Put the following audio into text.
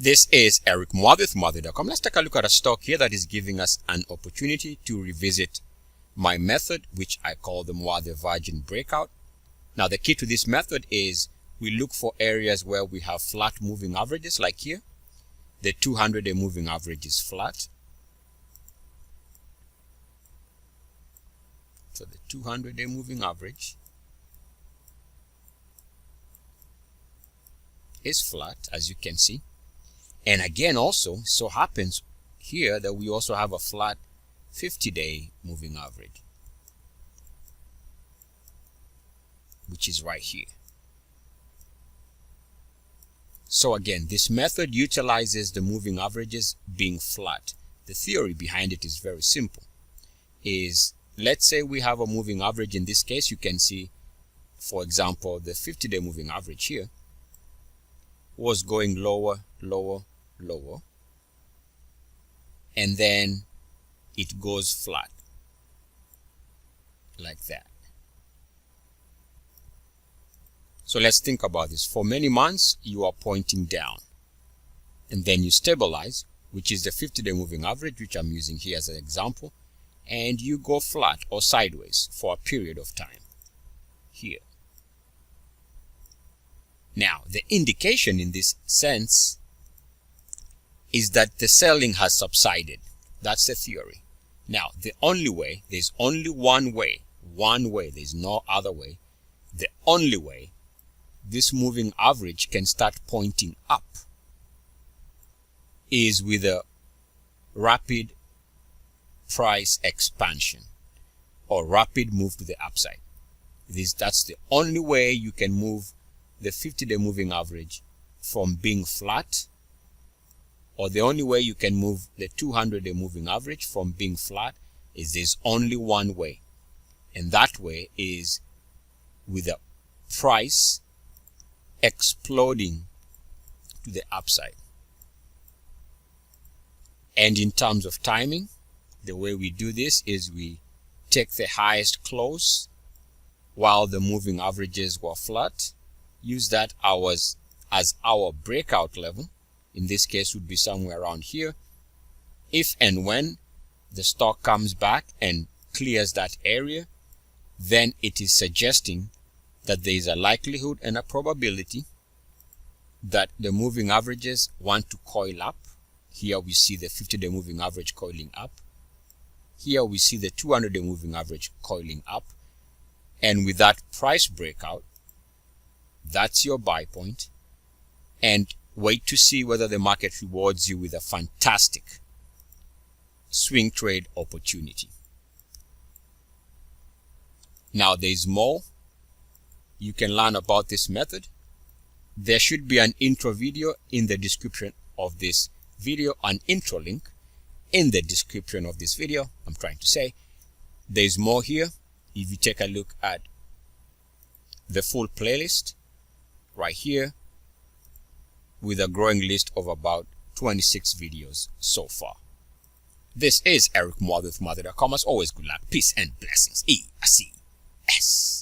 This is Eric Muathe with Commodity.com. Let's take a look at a stock here that is giving us an opportunity to revisit my method, which I call the Muathe Virgin Breakout. Now, the key to this method is we look for areas where we have flat moving averages, like here. The 200-day moving average is flat. So the 200-day moving average is flat, as you can see. And again, also, so happens here that we also have a flat 50-day moving average, which is right here. So again, this method utilizes the moving averages being flat. The theory behind it is very simple. Let's say we have a moving average. In this case, you can see, for example, the 50-day moving average here was going lower, lower, lower, and then it goes flat like that. So let's think about this. For many months, you are pointing down, and then you stabilize, which is the 50-day moving average, which I'm using here as an example, and you go flat or sideways for a period of time here. Now, the indication in this sense is that the selling has subsided. That's the theory. Now, the only way, there's only one way, there's no other way. The only way this moving average can start pointing up is with a rapid price expansion or rapid move to the upside. That's the only way you can move the 50-day moving average from being flat, or the only way you can move the 200-day moving average from being flat is there's only one way. And that way is with a price exploding to the upside. And in terms of timing, the way we do this is we take the highest close while the moving averages were flat, use that as our breakout level. In this case, would be somewhere around here. If and when the stock comes back and clears that area, then it is suggesting that there is a likelihood and a probability that the moving averages want to coil up. Here we see the 50-day moving average coiling up. Here we see the 200-day moving average coiling up. And with that price breakout, that's your buy point. And wait to see whether the market rewards you with a fantastic swing trade opportunity. Now, there's more you can learn about this method. There should be an intro video in the description of this video, an intro link in the description of this video. I'm trying to say there's more here. If you take a look at the full playlist right here, with a growing list of about 26 videos so far. This is Eric Muathe with Commodity.com. As always, good luck, peace, and blessings. EOLS.